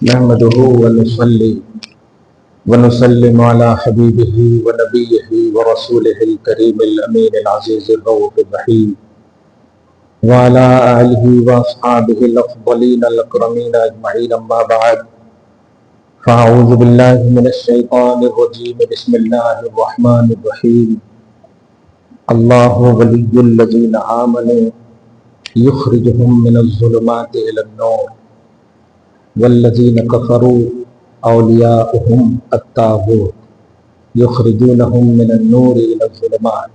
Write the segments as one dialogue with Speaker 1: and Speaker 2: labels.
Speaker 1: نحمده ونصلي ونسلم على حبيبه ونبيه ورسوله الكريم الأمين العزيز الرؤوف الرحيم وعلى آله وأصحابه الأفضلين الأكرمين أجمعين. أما بعد، فأعوذ بالله من الشيطان الرجيم. بسم الله الرحمن الرحيم. الله ولي الذين آمنوا يخرجهم من الظلمات إلى النور والذين كفروا أولياؤهم الطاغوت يخرجونهم من النور إلى الظلمات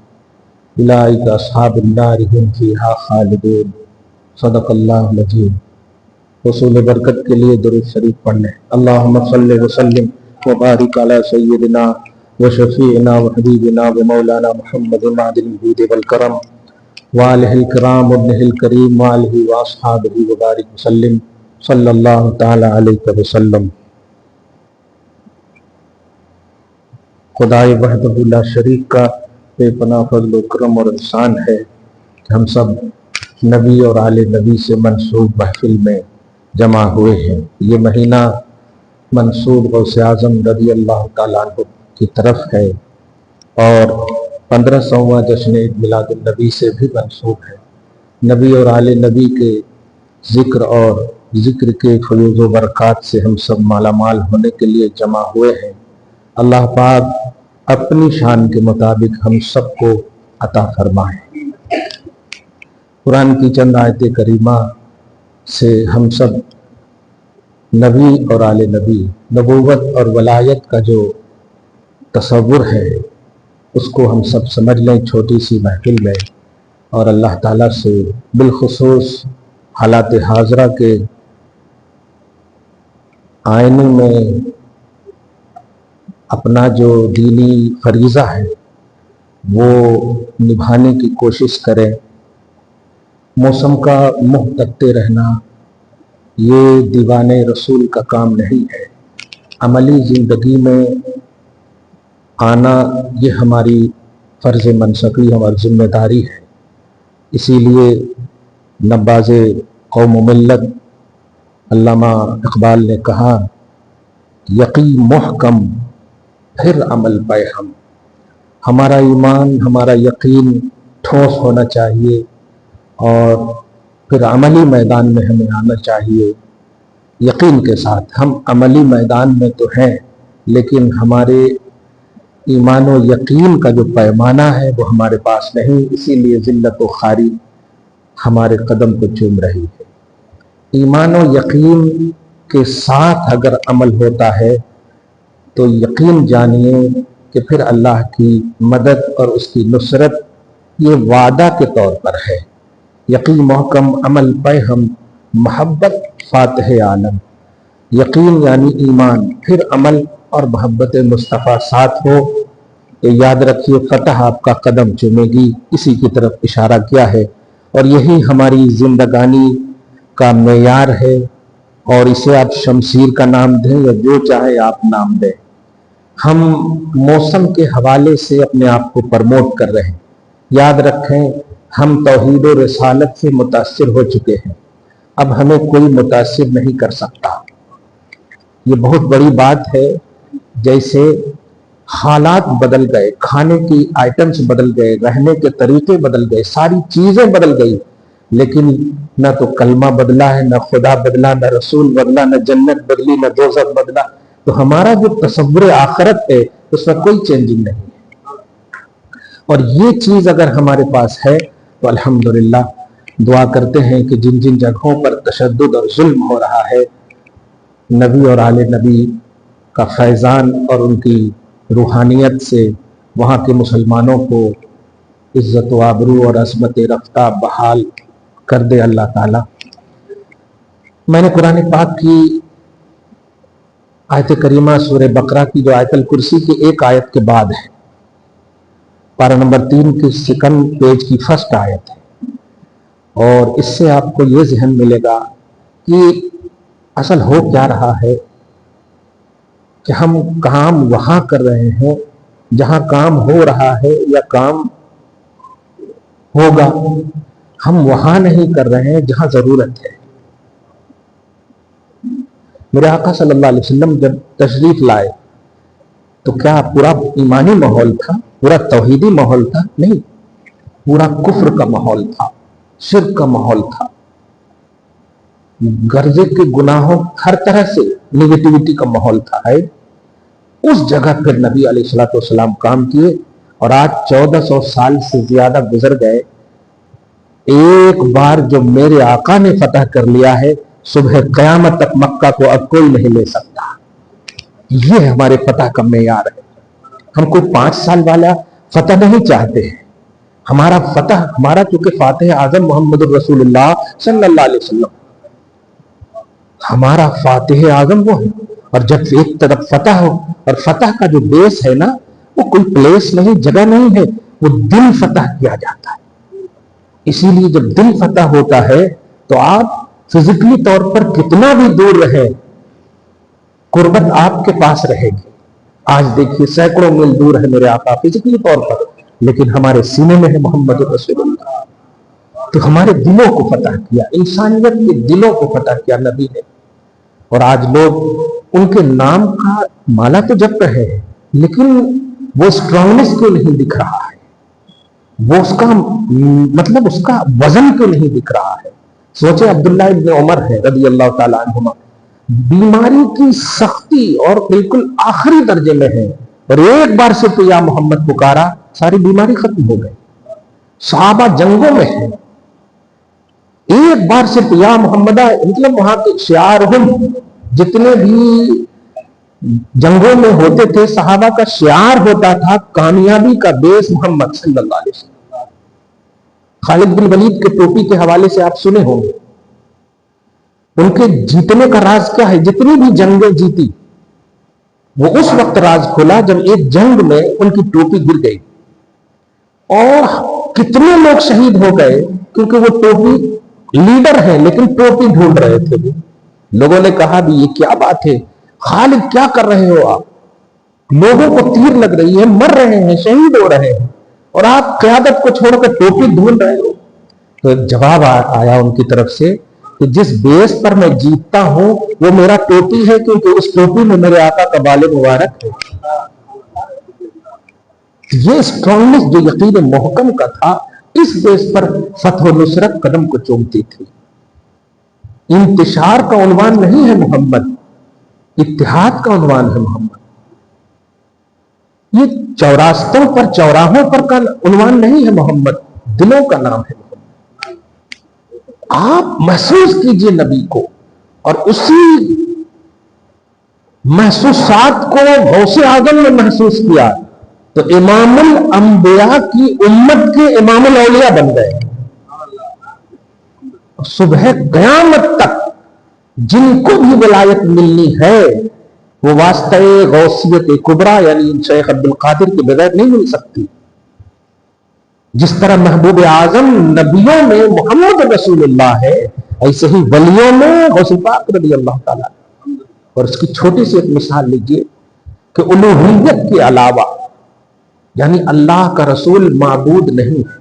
Speaker 1: أولئك أصحاب النار هم فيها خالدون. صدق اللہ العظیم. حصول برکت کے لیے درود شریف پڑھ لیں. اللہم صلی وسلم وبارک علی سیدنا وشفیعنا وحبیبنا ومولانا محمد معدن الجود والکرم وآلہ الکرام وابنہ الکریم وآلہ واصحابہ وبارک وسلم صلی اللہ تعالی علیہ وسلم. خدائے وحدہ لا شریک کا بے پناہ فضل و کرم اور احسان ہے کہ ہم سب نبی اور آل نبی سے منسوب محفل میں جمع ہوئے ہیں. یہ مہینہ منسوب غوث اعظم رضی اللہ تعالیٰ عنہ کی طرف ہے اور 1500واں جشن عید میلاد النبی سے بھی منسوب ہے. نبی اور آل نبی کے ذکر اور ذکر کے فیوز و برکات سے ہم سب مالا مال ہونے کے لیے جمع ہوئے ہیں. اللہ پاک اپنی شان کے مطابق ہم سب کو عطا فرمائے. قرآن کی چند آیت کریمہ سے ہم سب نبی اور آل نبی، نبوت اور ولایت کا جو تصور ہے اس کو ہم سب سمجھ لیں چھوٹی سی محفل میں، اور اللہ تعالیٰ سے بالخصوص حالات حاضرہ کے آئینے میں اپنا جو دینی فریضہ ہے وہ نبھانے کی کوشش کریں. موسم کا منہ تکتے رہنا یہ دیوان رسول کا کام نہیں ہے. عملی زندگی میں آنا یہ ہماری فرض منصبی اور ذمہ داری ہے. اسی لیے نباز قوم و ملت علامہ اقبال نے کہا، یقین محکم پھر عمل پہ ہم. ہمارا ایمان، ہمارا یقین ٹھوس ہونا چاہیے اور پھر عملی میدان میں ہمیں آنا چاہیے یقین کے ساتھ. ہم عملی میدان میں تو ہیں لیکن ہمارے ایمان و یقین کا جو پیمانہ ہے وہ ہمارے پاس نہیں. اسی لیے ذلت و خواری ہمارے قدم کو چوم رہی ہے. ایمان و یقین کے ساتھ اگر عمل ہوتا ہے تو یقین جانیے کہ پھر اللہ کی مدد اور اس کی نصرت یہ وعدہ کے طور پر ہے. یقین محکم عمل پہ ہم، محبت فاتح عالم. یقین یعنی ایمان، پھر عمل اور محبت مصطفیٰ ساتھ ہو تو یاد رکھیے فتح آپ کا قدم چومے گی. اسی کی طرف اشارہ کیا ہے اور یہی ہماری زندگانی کا معیار ہے. اور اسے آپ شمشیر کا نام دیں یا جو چاہے آپ نام دیں. ہم موسم کے حوالے سے اپنے آپ کو پرموٹ کر رہے ہیں. یاد رکھیں ہم توحید و رسالت سے متاثر ہو چکے ہیں. اب ہمیں کوئی متاثر نہیں کر سکتا. یہ بہت بڑی بات ہے. جیسے حالات بدل گئے، کھانے کی آئٹمز بدل گئے، رہنے کے طریقے بدل گئے، ساری چیزیں بدل گئی، لیکن نہ تو کلمہ بدلا ہے، نہ خدا بدلا، نہ رسول بدلا، نہ جنت بدلی، نہ دوزخ بدلا. تو ہمارا جو تصور آخرت ہے اس میں کوئی چینجنگ نہیں ہے. اور یہ چیز اگر ہمارے پاس ہے تو الحمدللہ دعا کرتے ہیں کہ جن جن جگہوں پر تشدد اور ظلم ہو رہا ہے، نبی اور آل نبی کا فیضان اور ان کی روحانیت سے وہاں کے مسلمانوں کو عزت و آبرو اور عظمت رفتہ بحال کر دے اللہ تعالی. میں نے قرآن پاک کی آیت کریمہ سورہ بقرہ کی جو آیت الکرسی کی ایک آیت کے بعد ہے، پارہ نمبر 3 کی سیکنڈ پیج کی فرسٹ آیت ہے، اور اس سے آپ کو یہ ذہن ملے گا کہ اصل ہو کیا رہا ہے کہ ہم کام وہاں کر رہے ہیں جہاں کام ہو رہا ہے یا کام ہوگا. ہم وہاں نہیں کر رہے ہیں جہاں ضرورت ہے. میرے آقا صلی اللہ علیہ وسلم جب تشریف لائے تو کیا پورا ایمانی ماحول تھا، پورا توحیدی ماحول تھا؟ نہیں، پورا کفر کا ماحول تھا، شرک کا ماحول تھا، گرجے کے گناہوں ہر طرح سے نیگیٹیوٹی کا ماحول تھا. اس جگہ پھر نبی علیہ الصلوۃ والسلام کام کیے، اور آج 1400 سال سے زیادہ گزر گئے. ایک بار جو میرے آقا نے فتح کر لیا ہے، صبح قیامت تک مکہ کو اب کوئی نہیں لے سکتا. یہ ہمارے فتح کا معیار ہے. ہم کوئی 5 سال والا فتح نہیں چاہتے ہیں. ہمارا فتح، ہمارا چونکہ فاتح اعظم محمد الرسول اللہ صلی اللہ علیہ وسلم، ہمارا فاتح اعظم وہ ہے. اور جب ایک طرف فتح ہو، اور فتح کا جو بیس ہے نا، وہ کوئی پلیس نہیں، جگہ نہیں ہے، وہ دل فتح کیا جاتا ہے. اسی لیے جب دل فتح ہوتا ہے تو آپ فزیکلی طور پر کتنا بھی دور رہے، قربت آپ کے پاس رہے گی. آج دیکھیے سینکڑوں میل دور ہے میرے آقا فزیکلی طور پر، لیکن ہمارے سینے میں ہے محمد رسول اللہ. تو ہمارے دلوں کو فتح کیا، انسانیت کے دلوں کو فتح کیا نبی نے. اور آج لوگ ان کے نام کا مالا تو جپ رہے ہیں، لیکن وہ اسٹرانگنس کیوں نہیں دکھ رہا ہے، وہ اس کا مطلب اس کا وزن کیوں نہیں دکھ رہا ہے. سوچے عبداللہ ابن عمر ہے رضی اللہ تعالیٰ عنہما، بیماری کی سختی اور بالکل آخری درجے میں ہے، اور ایک بار سے تو یا محمد پکارا، ساری بیماری ختم ہو گئی. صحابہ جنگوں میں ہیں، ایک بار سے تو یا محمدہ، مطلب وہاں کے شعار جتنے بھی جنگوں میں ہوتے تھے، صحابہ کا شعار ہوتا تھا کامیابی کا بیس محمد صلی اللہ علیہ وسلم. خالد بن ولید کے ٹوپی کے حوالے سے آپ سنے ہوں گے، ان کے جیتنے کا راز کیا ہے؟ جتنی بھی جنگیں جیتی، وہ اس وقت راز کھلا جب ایک جنگ میں ان کی ٹوپی گر گئی، اور کتنے لوگ شہید ہو گئے کیونکہ وہ ٹوپی لیڈر ہیں لیکن ٹوپی ڈھونڈ رہے تھے. لوگوں نے کہا بھی یہ کیا بات ہے خالد، کیا کر رہے ہو آپ؟ لوگوں کو تیر لگ رہی ہے، مر رہے ہیں، شہید ہو رہے ہیں، اور آپ قیادت کو چھوڑ کر ٹوپی ڈھونڈ رہے ہو. تو ایک جواب آیا ان کی طرف سے کہ جس بیس پر میں جیتتا ہوں وہ میرا ٹوپی ہے، کیونکہ اس ٹوپی میں میرے آقا کا بال مبارک ہے. یہ اسٹرانگنس جو یقین محکم کا تھا، اس بیس پر فتح و نصرت قدم کو چومتی تھی. انتشار کا عنوان نہیں ہے محمد، اتحاد کا عنوان ہے محمد. یہ چوراستوں پر، چوراہوں پر کا عنوان نہیں ہے محمد، دلوں کا نام ہے محمد. آپ محسوس کیجئے نبی کو، اور اسی محسوسات کو غوث اعظم نے محسوس کیا تو امام الانبیاء کی امت کے امام الاولیاء بن گئے. صبح قیامت تک جن کو بھی ولایت ملنی ہے وہ واسطہ غوثیت کبریٰ یعنی شیخ عبد القادر کے بغیر نہیں مل سکتی. جس طرح محبوب اعظم نبیوں میں محمد رسول اللہ ہے، ایسے ہی ولیوں میں غوث پاک رضی اللہ تعالیٰ. اور اس کی چھوٹی سی ایک مثال لیجئے کہ الوہیت کے علاوہ، یعنی اللہ کا رسول معبود نہیں ہے،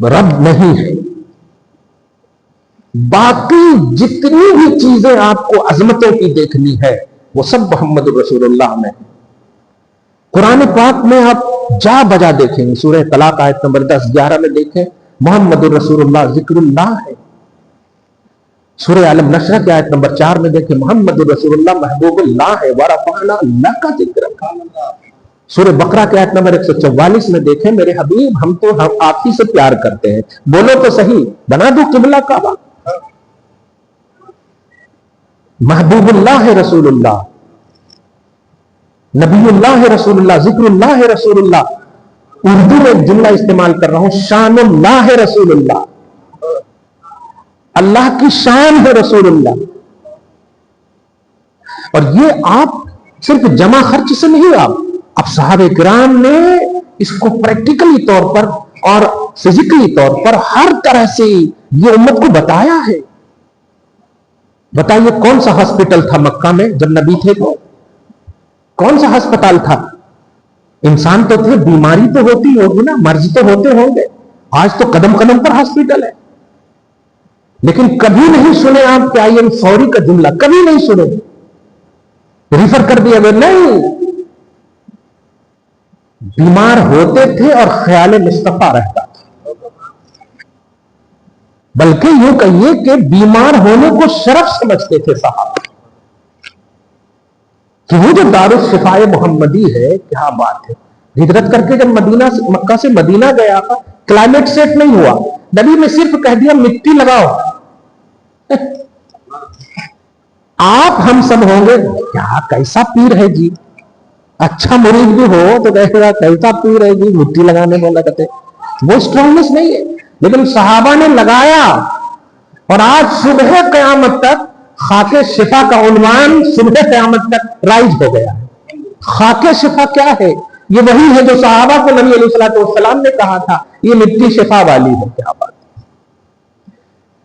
Speaker 1: رب نہیں ہے، باقی جتنی بھی چیزیں آپ کو عظمتوں کی دیکھنی ہے وہ سب محمد رسول اللہ میں ہے. قرآن پاک میں آپ جا بجا دیکھیں گے، سورہ طلاق آیت نمبر 10-11 میں دیکھیں محمد رسول اللہ ذکر اللہ ہے. سورہ عالم نشرہ کی آیت نمبر 4 میں دیکھیں محمد رسول اللہ محبوب اللہ ہے، وَرَفَعْنَا لَكَ ذِكْرَكَ. سورہ بقرہ کی آیت نمبر 144 میں دیکھیں میرے حبیب ہم تو آپ ہی سے پیار کرتے ہیں، بولو تو صحیح، بنا دو قبلہ کعبہ. محبوب اللہ ہے رسول اللہ، نبی اللہ ہے رسول اللہ، ذکر اللہ ہے رسول اللہ. اردو میں ایک جملہ استعمال کر رہا ہوں، شان اللہ ہے رسول اللہ، اللہ کی شان ہے رسول اللہ. اور یہ آپ صرف جمع خرچ سے نہیں، اب صحابہ کرام نے اس کو پریکٹیکلی طور پر اور فزیکلی طور پر ہر طرح سے یہ امت کو بتایا ہے. بتائیے کون سا ہاسپٹل تھا مکہ میں جب نبی تھے؟ تو کون سا ہسپتال تھا؟ انسان تو تھے، بیماری تو ہوتی ہوگی نا، مرض تو ہوتے ہوں گے. آج تو قدم قدم پر ہاسپٹل ہے. لیکن کبھی نہیں سنے آپ کہ آئی سوری کا جملہ کبھی نہیں سنے, ریفر کر دیا گیا نہیں. بیمار ہوتے تھے اور خیال مصطفیٰ رہتا تھا, بلکہ یوں کہیے کہ بیمار ہونے کو شرف سمجھتے تھے صحابہ کہ وہ جو دارالشفاء محمدی ہے, کیا بات ہے. ہجرت کر کے جب مکہ سے مدینہ گیا تھا, کلائمیٹ سیٹ نہیں ہوا, نبی نے صرف کہہ دیا مٹی لگاؤ. آپ ہم سب ہوں گے کیا کیسا پیر ہے جی, اچھا مرید بھی ہو تو کہے گا کیسا پیر ہے جی مٹی لگانے والا کہتے. وہ اسٹرانگنس نہیں ہے, لیکن صحابہ نے لگایا, اور آج صبح قیامت تک خاک شفا کا عنوان صبح قیامت تک رائج ہو گیا. خاک شفا کیا ہے؟ یہ وہی ہے جو صحابہ کو نبی علیہ الصلوۃ والسلام نے کہا تھا یہ مٹی شفا والی ہے. کیا بات.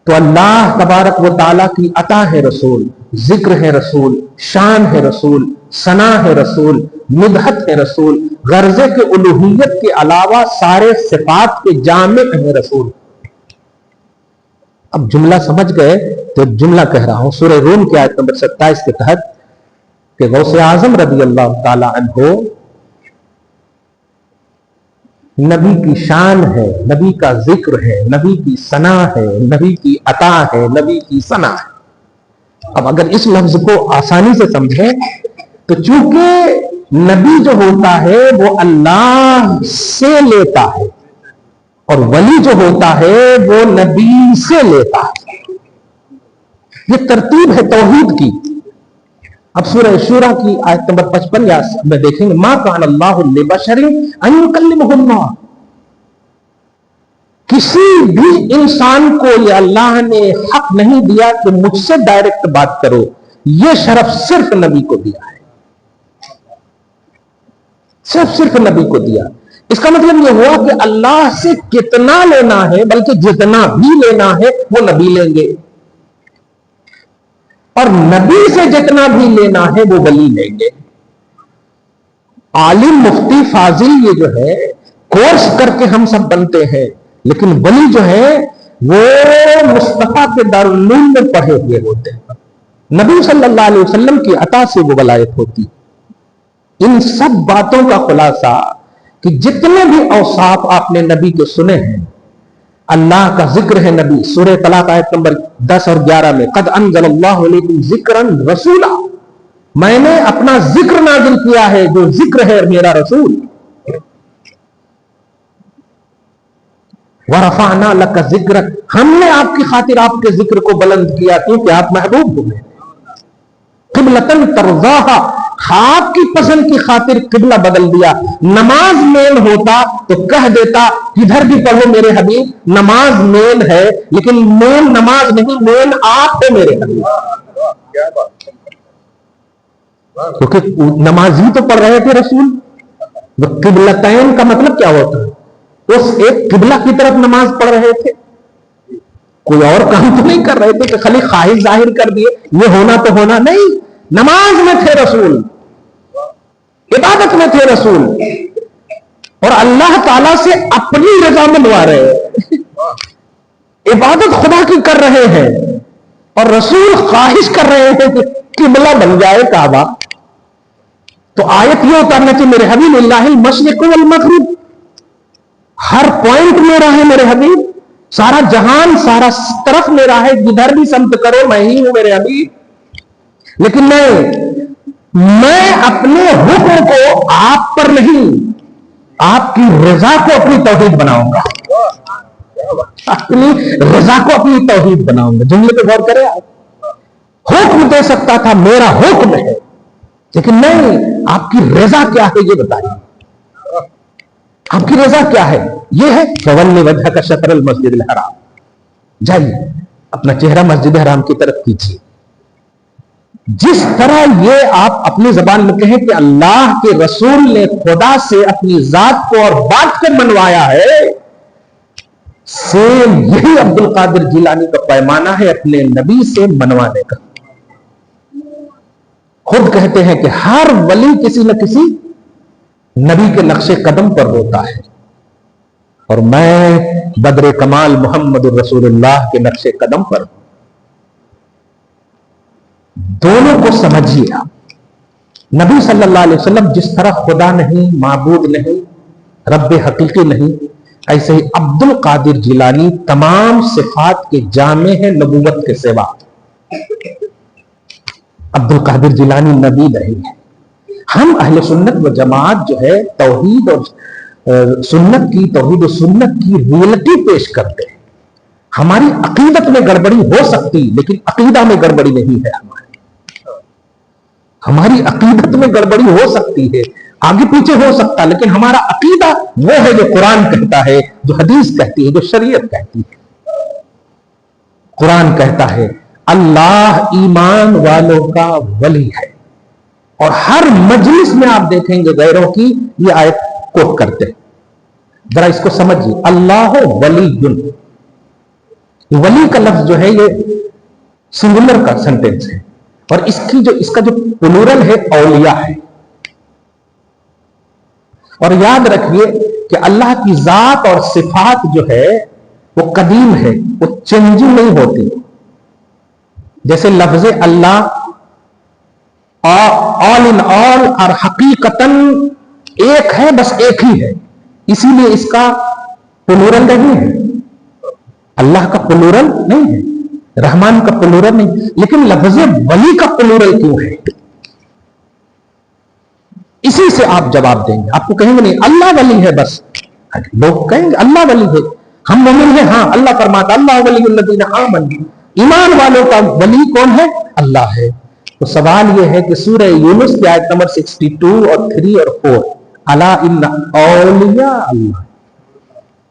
Speaker 1: تو اللہ تبارک و تعالیٰ کی عطا ہے رسول, ذکر ہے رسول, شان ہے رسول, ثنا ہے رسول, مدحت ہے رسول, غرضے کے الوہیت کے علاوہ سارے صفات کے جامع ہے رسول. اب جملہ سمجھ گئے تو جملہ کہہ رہا ہوں. سورہ روم کی آیت نمبر 27 کے تحت کہ غوث اعظم رضی اللہ تعالی عنہ نبی کی شان ہے, نبی کا ذکر ہے, نبی کی ثنا ہے, نبی کی عطا ہے, نبی کی ثنا ہے. اب اگر اس لفظ کو آسانی سے سمجھیں تو چونکہ نبی جو ہوتا ہے وہ اللہ سے لیتا ہے اور ولی جو ہوتا ہے وہ نبی سے لیتا ہے. یہ ترتیب ہے توحید کی. اب سورہ شورى کی آیت نمبر 55 میں دیکھیں گے ما کان اللہ لبشر ان یکلمہ اللہ. کسی بھی انسان کو یہ اللہ نے حق نہیں دیا کہ مجھ سے ڈائریکٹ بات کرو, یہ شرف صرف نبی کو دیا ہے, صرف نبی کو دیا. اس کا مطلب یہ ہوا کہ اللہ سے کتنا لینا ہے, بلکہ جتنا بھی لینا ہے وہ نبی لیں گے, اور نبی سے جتنا بھی لینا ہے وہ ولی لیں گے. عالم مفتی فاضل یہ جو ہے کورس کر کے ہم سب بنتے ہیں, لیکن ولی جو ہے وہ مصطفیٰ کے دارالعلوم میں پڑھے ہوئے ہوتے ہیں. نبی صلی اللہ علیہ وسلم کی عطا سے وہ ولایت ہوتی. ان سب باتوں کا خلاصہ کہ جتنے بھی اوصاف آپ نے نبی کے سنے ہیں, اللہ کا ذکر ہے نبی. سورہ طلاق آیت نمبر 10 اور 11 میں قد انزل اللہ علیکم ذکرا رسولا, میں نے اپنا ذکر نازل کیا ہے جو ذکر ہے میرا رسول. ورفعنا لک ذکرک, ہم نے آپ کی خاطر آپ کے ذکر کو بلند کیا کیونکہ آپ محبوب ہوئے. قبلۃ ترضاھا, آپ کی پسند کی خاطر قبلہ بدل دیا. نماز مین ہوتا تو کہہ دیتا ادھر بھی پڑھو میرے حبیب, نماز مین ہے لیکن مین نماز نہیں, مین آپ ہے میرے حبیب. کیونکہ نمازی تو پڑھ رہے تھے رسول. قبلتین کا مطلب کیا ہوتا ہے؟ اس ایک قبلہ کی طرف نماز پڑھ رہے تھے, کوئی اور کام تو نہیں کر رہے تھے کہ خالی خواہش ظاہر کر دیے یہ ہونا تو ہونا نہیں. نماز میں تھے رسول, عبادت میں تھے رسول, اور اللہ تعالی سے اپنی رضا منوا رہے. عبادت خدا کی کر رہے ہیں اور رسول خواہش کر رہے ہیں کہ قبلہ بن جائے کعبہ. تو آیت یہ اتارنا چاہیے میرے حبیب اللہ المشرق والمغرب, ہر پوائنٹ میرا ہے میرے حبیب, سارا جہان سارا طرف میرا ہے, جدھر بھی سمت کرو میں ہی ہوں میرے حبیب. لیکن میں اپنے حکم کو آپ پر نہیں, آپ کی رضا کو اپنی توحید بناؤں گا, اپنی رضا کو اپنی توحید بناؤں گا. جملے پہ غور کرے آپ. حکم دے سکتا تھا میرا حکم ہے, لیکن نہیں, آپ کی رضا کیا ہے یہ بتائیے. آپ کی رضا کیا ہے؟ یہ ہے فولی وجہ کا شطر المسجد الحرام, جائیے اپنا چہرہ مسجد حرام کی طرف کیجیے. جس طرح یہ آپ اپنی زبان میں کہیں کہ اللہ کے رسول نے خدا سے اپنی ذات کو اور بات کو منوایا ہے, سیم یہی عبد القادر جیلانی کا پیمانہ ہے اپنے نبی سے منوانے کا. خود کہتے ہیں کہ ہر ولی کسی نہ کسی نبی کے نقش قدم پر ہوتا ہے. اور میں بدر کمال محمد رسول اللہ کے نقش قدم پر ہوں. دونوں کو سمجھیے آپ. نبی صلی اللہ علیہ وسلم جس طرح خدا نہیں، معبود نہیں، رب حقیقی نہیں، ایسے ہی عبد القادر جیلانی تمام صفات کے جامع ہے نبوت کے سوا. عبد القادر جیلانی نبی نہیں ہے. ہم اہل سنت و جماعت جو ہے توحید اور سنت کی، توحید و سنت کی ریئلٹی پیش کرتے ہیں. ہماری عقیدت میں گڑبڑی ہو سکتی لیکن عقیدہ میں گڑبڑی نہیں ہے. ہماری عقیدت میں گڑبڑی ہو سکتی ہے، آگے پیچھے ہو سکتا، لیکن ہمارا عقیدہ وہ ہے جو قرآن کہتا ہے، جو حدیث کہتی ہے، جو شریعت کہتی ہے. قرآن کہتا ہے اللہ ایمان والوں کا ولی ہے، اور ہر مجلس میں آپ دیکھیں گے غیروں کی یہ آیت کوٹ کرتے ہیں. ذرا اس کو سمجھیے. اللہ ولی، ولی کا لفظ جو ہے یہ سنگولر کا سینٹینس ہے، اور اس کا جو پلورل ہے اولیاء ہے. اور یاد رکھیے کہ اللہ کی ذات اور صفات جو ہے وہ قدیم ہے، وہ چینجنگ نہیں ہوتی. جیسے لفظ اللہ آل ان آل اور حقیقتاً ایک ہے، بس ایک ہی ہے، اسی لیے اس کا پلورل نہیں ہے. اللہ کا پلورل نہیں ہے، رحمان کا پلورل نہیں، لیکن لفظ ولی کا پلورل کیوں ہے؟ اسی سے آپ جواب دیں گے. آپ کو کہیں گے نہیں اللہ ولی ہے بس. لوگ کہیں گے اللہ ولی ہے، ہم مومن ہیں. ہاں اللہ فرماتا اللہ ولی الذین آمنوا، ایمان والوں کا ولی کون ہے؟ اللہ ہے. تو سوال یہ ہے کہ سورہ یونس کی آیت نمبر 62 اور 3 اور 4 الا ان اولیاء اللہ،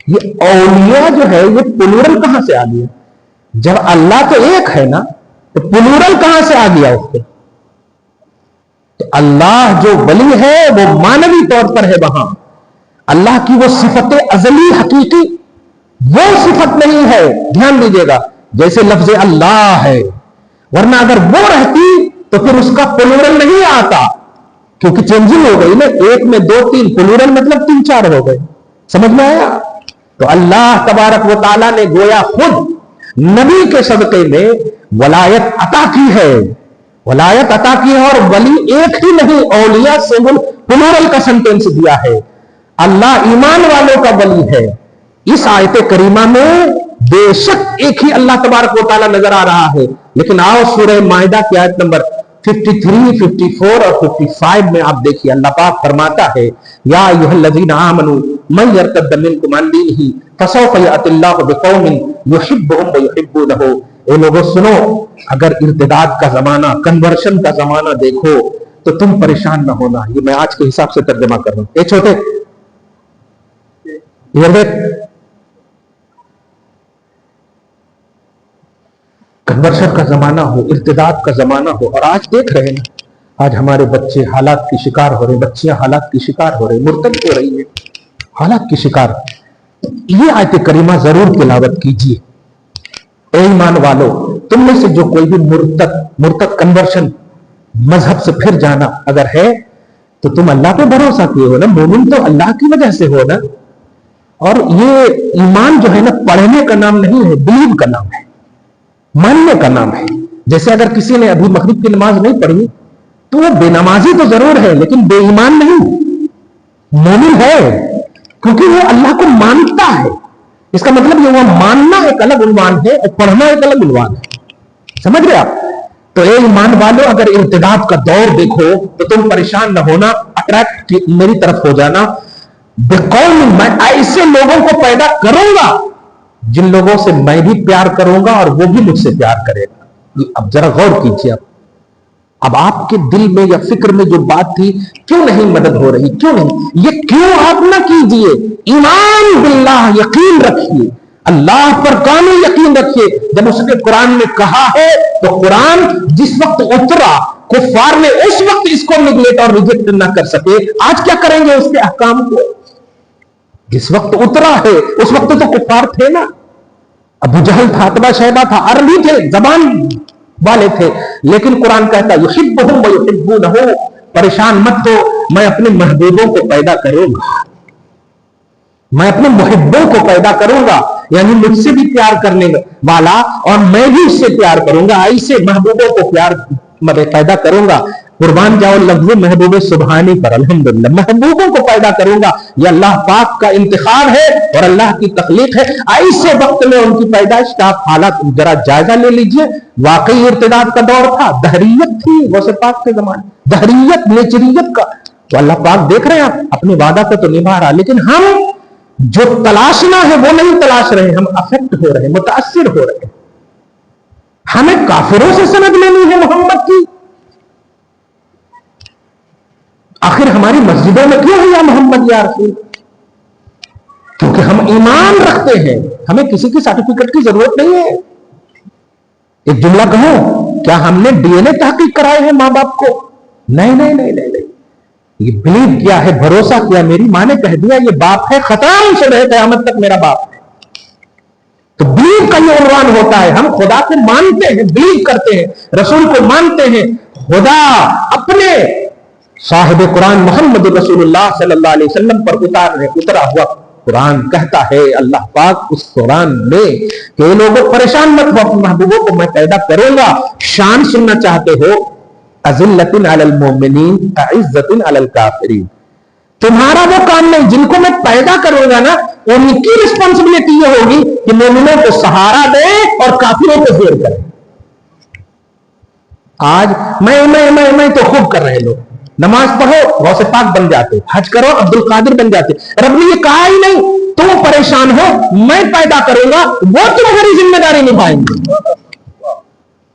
Speaker 1: یہ اولیاء جو ہے یہ پلورل کہاں سے آ گیا؟ جب اللہ تو ایک ہے نا، تو پلورل کہاں سے آ گیا اس کے؟ تو اللہ جو ولی ہے وہ مانوی طور پر ہے. وہاں اللہ کی وہ صفت ازلی حقیقی وہ صفت نہیں ہے. دھیان دیجیے گا، جیسے لفظ اللہ ہے، ورنہ اگر وہ رہتی تو پھر اس کا پلورل نہیں آتا، کیونکہ چینجنگ ہو گئی نا. ایک میں 2 3 پلورل مطلب 3 4 ہو گئے. سمجھ میں آیا؟ تو اللہ تبارک و تعالیٰ نے گویا خود نبی کے صدقے میں ولایت عطا کی ہے، ولایت عطا کی ہے. اور ولی ایک ہی نہیں، اولیاء سنگل پلورل کا سینٹینس دیا ہے. اللہ ایمان والوں کا ولی ہے. اس آیت کریمہ میں بے شک ایک ہی اللہ تبارک و تعالیٰ نظر آ رہا ہے. لیکن آؤ سورہ مائدہ کی آیت نمبر 53 54 اور 55 میں آپ دیکھیے اللہ پاک فرماتا ہے یا ایھا الذین آمنوا من یرتد منکم عن دینہ فسوف یأتی اللہ بقوم یحبهم ویحبونہ. اے لوگوں سنو، اگر ارتداد کا زمانہ، کنورشن کا زمانہ دیکھو تو تم پریشان نہ ہونا. یہ میں آج کے حساب سے ترجمہ کر رہا ہوں. اے چھوٹے کنورشن کا زمانہ ہو، ارتداد کا زمانہ ہو، اور آج دیکھ رہے ہیں آج ہمارے بچے حالات کی شکار ہو رہے، بچیاں حالات کی شکار ہو رہے، مرتد ہو رہی ہیں، حالات کی شکار. یہ آیت کریمہ ضرور تلاوت کیجیے. اے ایمان والو، تم میں سے جو کوئی بھی مرتد کنورشن مذہب سے پھر جانا اگر ہے تو تم اللہ پہ بھروسہ کیے ہو نا. مومن تو اللہ کی وجہ سے ہو نا. اور یہ ایمان جو ہے نا پڑھنے کا نام نہیں ہے، بلیو کا نام ہے، ماننے کا نام ہے. جیسے اگر کسی نے ابھی مغرب کی نماز نہیں پڑھی تو وہ بے نمازی تو ضرور ہے لیکن بے ایمان نہیں، مومن ہے، کیونکہ وہ اللہ کو مانتا ہے. اس کا مطلب یہ وہ ماننا ایک الگ عنوان ہے اور پڑھنا ایک الگ عنوان ہے. سمجھ رہے آپ؟ تو اے ایمان والو، اگر ارتداد کا دور دیکھو تو تم پریشان نہ ہونا، اٹریکٹ میری طرف ہو جانا. بقوم، میں ایسے لوگوں کو پیدا کروں گا جن لوگوں سے میں بھی پیار کروں گا اور وہ بھی مجھ سے پیار کرے گا. اب ذرا غور کیجیے. اب آپ کے دل میں یا فکر میں جو بات تھی، کیوں نہیں مدد ہو رہی، کیوں نہیں، یہ کیوں آپ نہ کیجیے. ایمان باللہ، یقین رکھیے، اللہ پر کامل یقین رکھیے. جب اس نے قرآن میں کہا ہے تو قرآن جس وقت اترا کفار نے اس وقت اس کو نگلیکٹ اور ریجیکٹ نہ کر سکے. آج کیا کریں گے اس کے احکام کو؟ جس وقت اترا ہے اس وقت تو کفار تھے نا. ابو جہل تھا، عتبہ شیبہ تھا، عربی تھے، زبان والے تھے، لیکن قرآن کہتا ہے یحبہم ویحبونہ، پریشان مت ہو، میں اپنے محبوبوں کو پیدا کروں گا. میں اپنے محبوں کو پیدا کروں گا, یعنی مجھ سے بھی پیار کرنے والا, اور میں بھی اس سے پیار کروں گا. ایسے محبوبوں کو پیار پیدا کروں گا. قربان جاؤ لفظ محبوب سبحانی پر, الحمدللہ محبوبوں کو پیدا کروں گا. یہ اللہ پاک کا انتخاب ہے اور اللہ کی تخلیق ہے. ایسے وقت میں ان کی پیدائش کا حالات ذرا جائزہ لے لیجئے. واقعی ارتداد کا دور تھا, دہریت تھی غوث پاک کے زمانے, دہریت نیچریت کا. تو اللہ پاک دیکھ رہے ہیں اپنے وعدہ کو تو نبھا رہا, لیکن ہم جو تلاشنا ہے وہ نہیں تلاش رہے, ہم افیکٹ ہو رہے, متاثر ہو رہے. ہمیں کافروں سے سند لینی ہے محمد کی. آخر ہماری مسجدوں میں کیوں ہے یا محمد یا رسول؟ کیونکہ ہم ایمان رکھتے ہیں, ہمیں کسی کی سرٹیفکیٹ کی ضرورت نہیں ہے. ایک جملہ کہوں, کیا ہم نے ڈی این اے تحقیق کرائے ہیں ماں باپ کو؟ نہیں نہیں نہیں نہیں. یہ بلیو کیا ہے, بھروسہ کیا, میری ماں نے کہہ دیا یہ باپ ہے, ختم سے رہے قیامت تک میرا باپ ہے. تو بلیو کا یہ عنوان ہوتا ہے. ہم خدا کو مانتے ہیں, بلیو کرتے ہیں, رسول کو مانتے ہیں. خدا اپنے صاحب قرآن محمد رسول اللہ صلی اللہ علیہ وسلم پر اترا ہوا قرآن کہتا ہے, اللہ پاک اس قرآن میں کہ لوگوں پریشان مت ہو, اپنے محبوبوں کو میں پیدا کروں گا. شان سننا چاہتے ہو, اذلۃ علی المؤمنین اعزۃ علی الکافرین. تمہارا وہ کام نہیں, جن کو میں پیدا کروں گا نا ان کی رسپانسبلٹی یہ ہوگی کہ مومنوں کو سہارا دے اور کافروں کو زیر کرے. آج میں تو خوب کر رہے لوگ, نماز پڑھو غوث پاک بن جاتے, حج کرو عبد القادر بن جاتے. رب نے یہ کہا ہی نہیں تم پریشان ہو, میں پیدا کروں گا, وہ تمہاری ذمہ داری نبھائیں گے.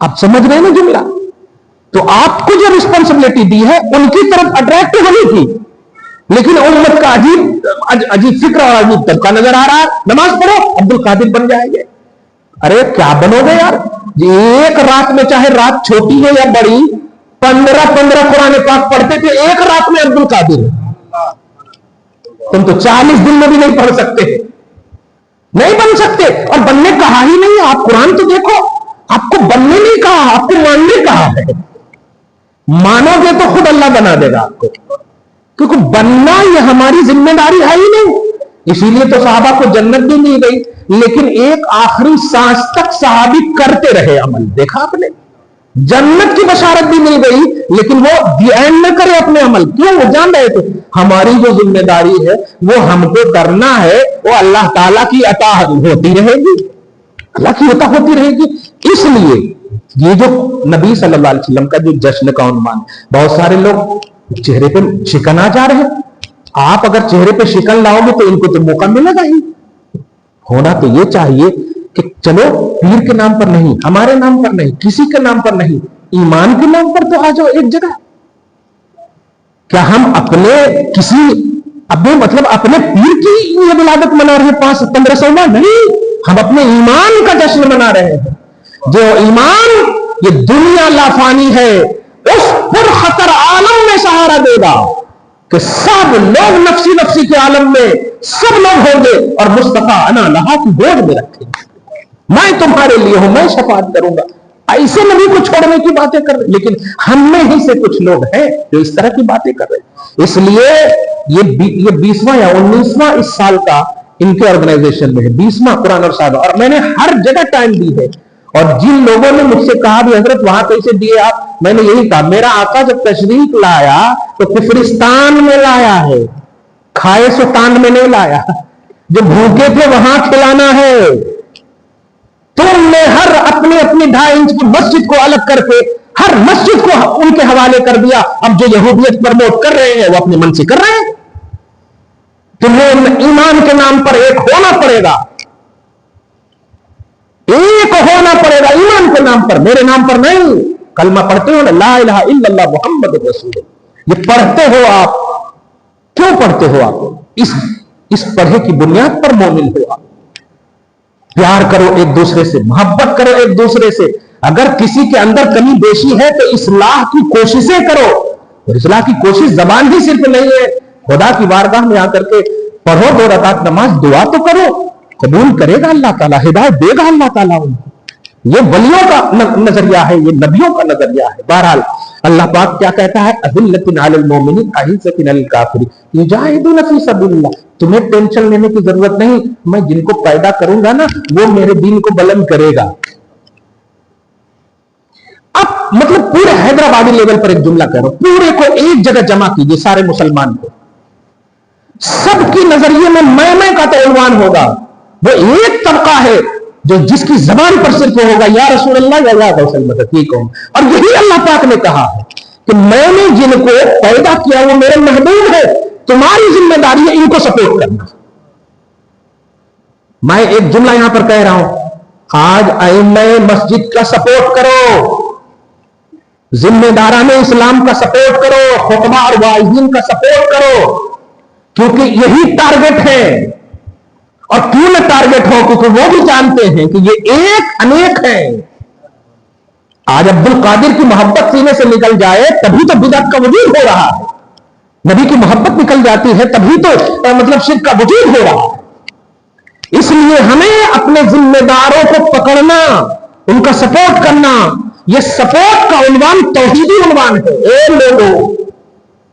Speaker 1: آپ سمجھ رہے ہیں نا جملہ؟ تو آپ کو جو رسپانسبلٹی دی ہے ان کی طرف اٹریکٹ ہونی تھی, لیکن امت کا عجیب فکر اور عجیب طبقہ نظر آ رہا ہے. نماز پڑھو عبد القادر بن جائیں گے. ارے کیا بنو گے یار؟ ایک رات میں, چاہے رات چھوٹی ہے یا بڑی, 15 قرآن پاک پڑھتے تھے, ایک رات میں عبد القادر. تم تو 40 دن میں بھی نہیں پڑھ سکتے, نہیں بن سکتے. اور بننے کہا ہی نہیں, آپ قرآن تو دیکھو, آپ کو بننے نہیں کہا, آپ کو ماننے کہا ہے. مانو گے تو خود اللہ بنا دے گا آپ کو, کیونکہ بننا یہ ہماری ذمہ داری ہے ہی نہیں. اسی لیے تو صحابہ کو جنت بھی نہیں گئی, لیکن ایک آخری سانس تک صحابی کرتے رہے عمل. دیکھا آپ نے, جنت کی بشارت بھی مل گئی لیکن وہ دی اینڈ میں کرے اپنے عمل. کیوں؟ وہ جان رہے تھے ہماری جو ذمہ داری ہے وہ ہم کو کرنا ہے, وہ اللہ تعالیٰ کی عطا ہوتی رہے گی, اللہ کی عطا ہوتی رہے گی. اس لیے یہ جو نبی صلی اللہ علیہ وسلم کا جو جشن کا عنوان, بہت سارے لوگ چہرے پہ شکن آ جا رہے ہیں. آپ اگر چہرے پہ شکن لاؤ گے تو ان کو تو موقع ملے گا ہی. ہونا تو یہ چاہیے کہ چلو پیر کے نام پر نہیں, ہمارے نام پر نہیں, کسی کے نام پر نہیں, ایمان کے نام پر تو آ جاؤ ایک جگہ. کیا ہم اپنے کسی مطلب اپنے پیر کی یہ ولادت منا رہے ہیں 500-1500 میں؟ نہیں, ہم اپنے ایمان کا جشن منا رہے ہیں. جو ایمان یہ دنیا لافانی ہے, اس پر خطر عالم میں سہارا دے گا کہ سب لوگ نفسی نفسی کے عالم میں سب لوگ ہوں گے اور مصطفیٰ انا لہا کی گود میں رکھیں گے. میں تمہارے لیے ہوں, میں شفاعت کروں گا. ایسے نبی کو چھوڑنے کی باتیں کر رہے, لیکن ہم میں ہی سے کچھ لوگ ہیں جو اس طرح کی باتیں کر رہے. اس لیے یہ 20واں یا 19واں اس سال کا ان کے آرگنائزیشن میں ہے, 20واں قرآن اور صحابہ. اور میں نے ہر جگہ ٹائم دی ہے, اور جن لوگوں نے مجھ سے کہا بھی حضرت وہاں کیسے دیے آپ, میں نے یہی کہا میرا آقا جب تشریف لایا تو کفرستان میں لایا ہے, کھائے سلطان میں نہیں لایا. جو بھوکے تھے وہاں کھلانا ہے. تم نے ہر اپنی 2.5 انچ کی مسجد کو الگ کر کے ہر مسجد کو ان کے حوالے کر دیا. اب جو یہودیت پرموٹ کر رہے ہیں وہ اپنے من سے کر رہے ہیں. تمہیں ایمان کے نام پر ایک ہونا پڑے گا, ایک ہونا پڑے گا ایمان کے نام پر, میرے نام پر نہیں. کلمہ پڑھتے ہو نا, لا الہ الا اللہ محمد رسول اللہ, یہ پڑھتے ہو آپ. کیوں پڑھتے ہو آپ؟ اس پڑھے کی بنیاد پر مومن ہو آپ. پیار کرو ایک دوسرے سے, محبت کرو ایک دوسرے سے. اگر کسی کے اندر کمی بیشی ہے تو اصلاح کی کوششیں کرو. اور اصلاح کی کوشش زبان ہی صرف نہیں ہے, خدا کی بارگاہ میں آ کر کے پڑھو 2 رکعت نماز, دعا تو کرو, قبول کرے گا اللہ تعالیٰ, ہدایت دے گا اللہ تعالیٰ. یہ ولیوں کا نظریہ ہے, یہ نبیوں کا نظریہ ہے. بہرحال اللہ پاک کیا کہتا ہے, اذلۃ علی المؤمنین اعزۃ علی الکافرین یجاہدون فی سبیل اللہ. تمہیں ٹینشن لینے کی ضرورت نہیں, میں جن کو پیدا کروں گا نا وہ میرے دین کو بلند کرے گا. اب مطلب پورے حیدرآبادی لیول پر ایک جملہ کہہ رہا ہوں, پورے کو ایک جگہ جمع کیجیے سارے مسلمان کو, سب کی نظریے میں میں کا تو عنوان ہوگا. وہ ایک طبقہ ہے جو جس کی زبان پر صرف ہوگا یا رسول اللہ یا غوث المدد, یہ قوم. اور یہی اللہ پاک نے کہا ہے کہ میں نے جن کو پیدا کیا وہ میرے محبوب ہے, تمہاری ذمہ داری ہے ان کو سپورٹ کرنا. میں ایک جملہ یہاں پر کہہ رہا ہوں, آج ائمہ مسجد کا سپورٹ کرو, ذمہ داران اسلام کا سپورٹ کرو, خطبہ اور واعظین کا سپورٹ کرو, کیونکہ یہی ٹارگٹ ہے. اور کیوں نہ ٹارگٹ ہو, کیونکہ وہ بھی جانتے ہیں کہ یہ ایک انیک ہے. آج عبد القادر کی محبت سینے سے نکل جائے تبھی تو بدعت کا وجود ہو رہا ہے, نبی کی محبت نکل جاتی ہے تبھی تو مطلب شرک کا وجود ہو رہا ہے. اس لیے ہمیں اپنے ذمہ داروں کو پکڑنا, ان کا سپورٹ کرنا, یہ سپورٹ کا عنوان توحیدی عنوان ہے. اے لوگوں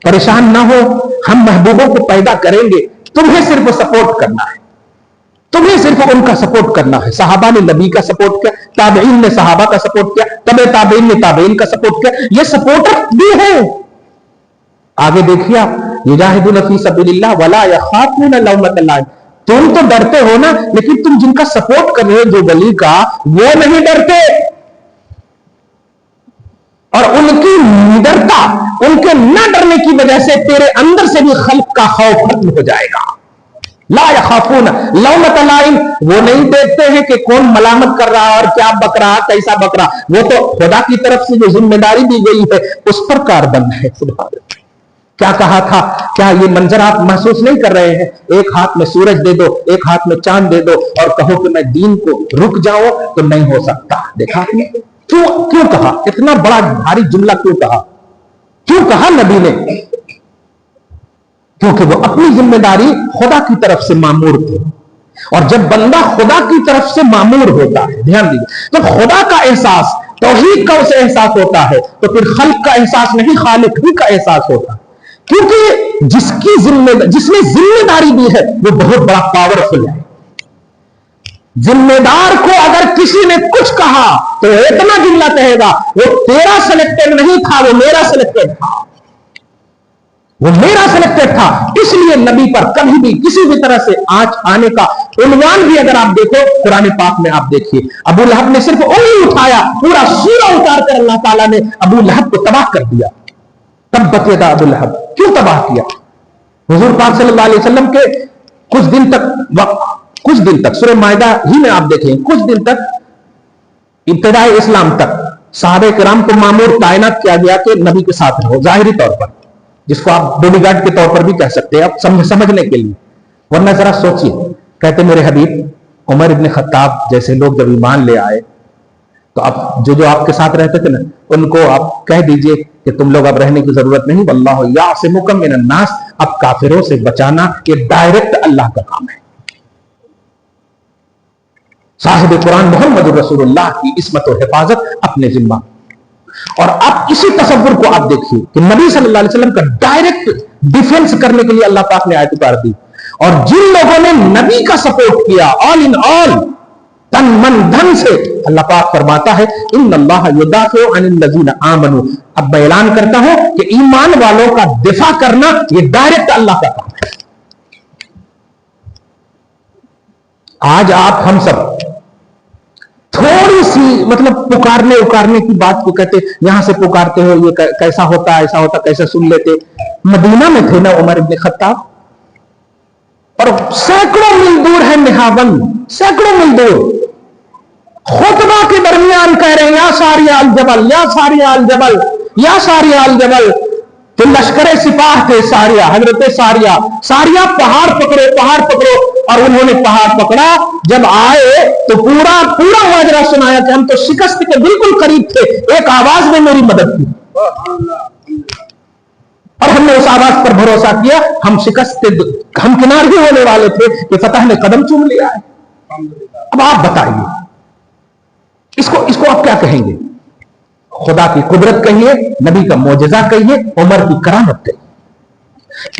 Speaker 1: پریشان نہ ہو, ہم محبوبوں کو پیدا کریں گے, تمہیں صرف سپورٹ کرنا ہے, تمہیں صرف ان کا سپورٹ کرنا ہے. صحابہ نے نبی کا سپورٹ کیا, تابعین نے صحابہ کا سپورٹ کیا, تبع تابعین نے تابعین کا سپورٹ کیا, یہ سپورٹر بھی ہیں. آگے دیکھیے آپ, یجاہدون فی سبیل اللہ ولا یخافون لومۃ لائم. تم تو ڈرتے ہو نا, لیکن تم جن کا سپورٹ کر رہے ہو جو ولی کا, وہ نہیں ڈرتے. اور ان کی نڈرتا, ان کے نہ ڈرنے کی وجہ سے تیرے اندر سے بھی خلق کا خوف ختم ہو جائے گا. لا یخافون لومۃ لائم, وہ نہیں دیکھتے ہیں کہ کون ملامت کر رہا اور کیا بک رہا, کیسا بک رہا. وہ تو خدا کی طرف سے جو ذمہ داری دی گئی ہے اس پر کاربند ہے. سبحان اللہ. کیا کہا تھا, کیا یہ منظر آپ محسوس نہیں کر رہے ہیں؟ ایک ہاتھ میں سورج دے دو, ایک ہاتھ میں چاند دے دو, اور کہو کہ میں دین کو رک جاؤں, تو نہیں ہو سکتا. دیکھا آپ نے کیوں کہا, اتنا بڑا بھاری جملہ کیوں کہا نبی نے؟ کیونکہ وہ اپنی ذمہ داری خدا کی طرف سے مامور تھے. اور جب بندہ خدا کی طرف سے مامور ہوتا ہے, دھیان دیجیے, جب خدا کا احساس, توحید کا اسے احساس ہوتا ہے, تو پھر خلق کا احساس نہیں, خالق ہی کا احساس ہوتا ہے. کیونکہ جس نے ذمہ داری دی ہے وہ بہت بڑا پاورفل ہے. ذمہ دار کو اگر کسی نے کچھ کہا تو اتنا جملہ کہے گا, وہ تیرا سلیکٹڈ نہیں تھا, وہ میرا سلیکٹڈ تھا, وہ میرا سلیکٹڈ تھا. اس لیے نبی پر کبھی بھی کسی بھی طرح سے آنچ آنے کا عنوان بھی اگر آپ دیکھو قرآن پاک میں, آپ دیکھیے ابو لہب نے صرف انگلی اٹھایا, پورا سورہ اتار کر اللہ تعالیٰ نے ابو لہب کو تباہ کر دیا. تبت یدا ابو لہب, کیوں تباہ کیا؟ حضور پاک صلی اللہ علیہ وسلم کے کچھ دن تک سورہ مائدہ ہی میں آپ دیکھیں, کچھ دن تک ابتدائی اسلام تک صحابہ کرام کو مامور تعینات کیا گیا کہ نبی کے ساتھ رہو, ظاہری طور پر, جس کو آپ باڈی گارڈ کے طور پر بھی کہہ سکتے ہیں اب سمجھنے کے لیے. ورنہ ذرا سوچیے, کہتے میرے حبیب عمر ابن خطاب جیسے لوگ جب ایمان لے آئے تو اب جو آپ کے ساتھ رہتے تھے نا, ان کو آپ کہہ دیجئے کہ تم لوگ اب رہنے کی ضرورت نہیں, واللہ یعصمک من الناس, اب کافروں سے بچانا یہ ڈائریکٹ اللہ کا کام ہے. صاحب قرآن محمد رسول اللہ کی عصمت و حفاظت اپنے ذمہ. اور اب اسی تصور کو آپ دیکھیے کہ نبی صلی اللہ علیہ وسلم کا ڈائریکٹ ڈیفنس کرنے کے لیے اللہ پاک نے آیت اتار دی. اور جن لوگوں نے نبی کا سپورٹ کیا آل ان آل, تن من دھن سے, اللہ پاک فرماتا ہے ان اللہ یدافع عن الذین آمنوا. اب میں اعلان کرتا ہوں کہ ایمان والوں کا دفاع کرنا یہ ڈائریکٹ اللہ کا کام ہے. آج آپ ہم سب تھوڑی سی مطلب پکارنے اکارنے کی بات کو کہتے, یہاں سے پکارتے ہو یہ کیسا ہوتا, ایسا ہوتا, کیسے سن لیتے. مدینہ میں تھے نا عمر ابن خطاب, اور سینکڑوں میل دور ہے نہاون, سینکڑوں میل دور. خطبہ کے درمیان کہہ رہے ہیں یا ساریہ الجبل, یا ساریہ الجبل, یا ساریہ الجبل. تو لشکر سپاہ تھے ساریہ, حضرت ساریہ پہاڑ پکڑو, پہاڑ پکڑو. اور انہوں نے پہاڑ پکڑا, جب آئے تو پورا ماجرا سنایا کہ ہم تو شکست کے بالکل قریب تھے, ایک آواز نے میری مدد کی اور ہم نے اس آواز پر بھروسہ کیا, ہم شکست کے ہمکنار ہی ہونے والے تھے کہ فتح نے قدم چوم لیا ہے. اب آپ بتائیے اس کو آپ کیا کہیں گے؟ خدا کی قدرت کہیے, نبی کا معجزہ کہیے, عمر کی کرامت کہیے.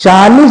Speaker 1: 40